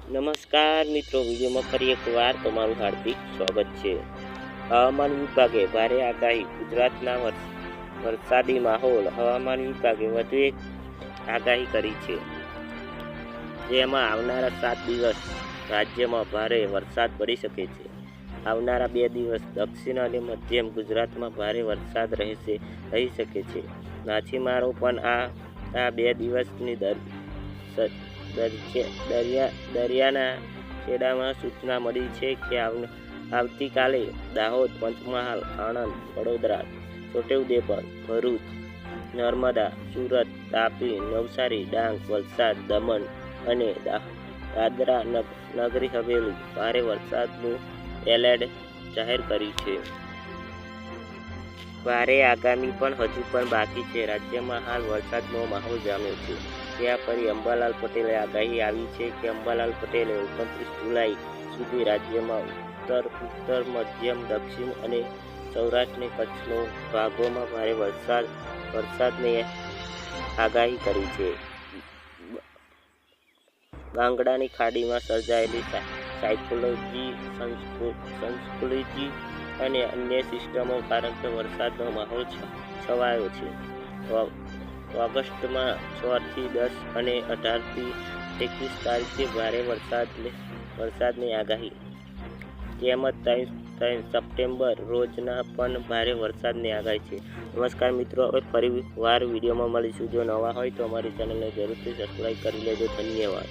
નમસ્કાર મિત્રો, વિડીયોમાં ફરી એકવાર તમારું હાર્દિક સ્વાગત છે. હવામાન વિભાગે ભારે આગાહી. ગુજરાતના વરસાદી માહોલ. હવામાન વિભાગે વધુ એક આગાહી કરી છે, જેમાં આવનારા 7 દિવસ રાજ્યમાં ભારે વરસાદ પડી શકે છે. આવનારા 2 દિવસ દક્ષિણ અને મધ્યમ ગુજરાતમાં ભારે વરસાદ રહી શકે છે. માછીમારો પણ આ 2 દિવસની દરિયાના છેડામાં સૂચના મળી છે કે આવતીકાલે દાહોદ, પંચમહાલ, આણંદ, વડોદરા, છોટાઉદેપુર, ભરૂચ, નર્મદા, સુરત, તાપી, નવસારી, ડાંગ, વલસાડ, દમણ અને દાદરા નગર હવેલી ભારે વરસાદનું એલર્ટ જાહેર કર્યું છે. ભારે આગાહી પણ હજુ પણ બાકી છે. રાજ્યમાં હાલ વરસાદનો માહોલ જામ્યો છે. ત્યાં ફરી અંબાલાલ પટેલે આગાહી આવી છે કે અંબાલાલ પટેલે 29 જુલાઈ સુધી રાજ્યમાં ઉત્તર, મધ્યમ, દક્ષિણ અને સૌરાષ્ટ્ર કચ્છના ભાગોમાં ભારે વરસાદની આગાહી કરી છે. બંગાળની ખાડીમાં સર્જાયેલી સાયક્લોનિક અને અન્ય સિસ્ટમો કારણે વરસાદનો માહોલ છવાયો છે. ઓગસ્ટમાં 6 થી 10 અને 18 થી 21 તારીખે ભારે વરસાદની આગાહી, તેમજ 3 સપ્ટેમ્બર રોજના પણ ભારે વરસાદની આગાહી છે. નમસ્કાર મિત્રો, હવે ફરી વાર વિડીયોમાં મળીશું. જો નવા હોય તો અમારી ચેનલને જરૂરથી સબસ્ક્રાઈબ કરી લેજો. ધન્યવાદ.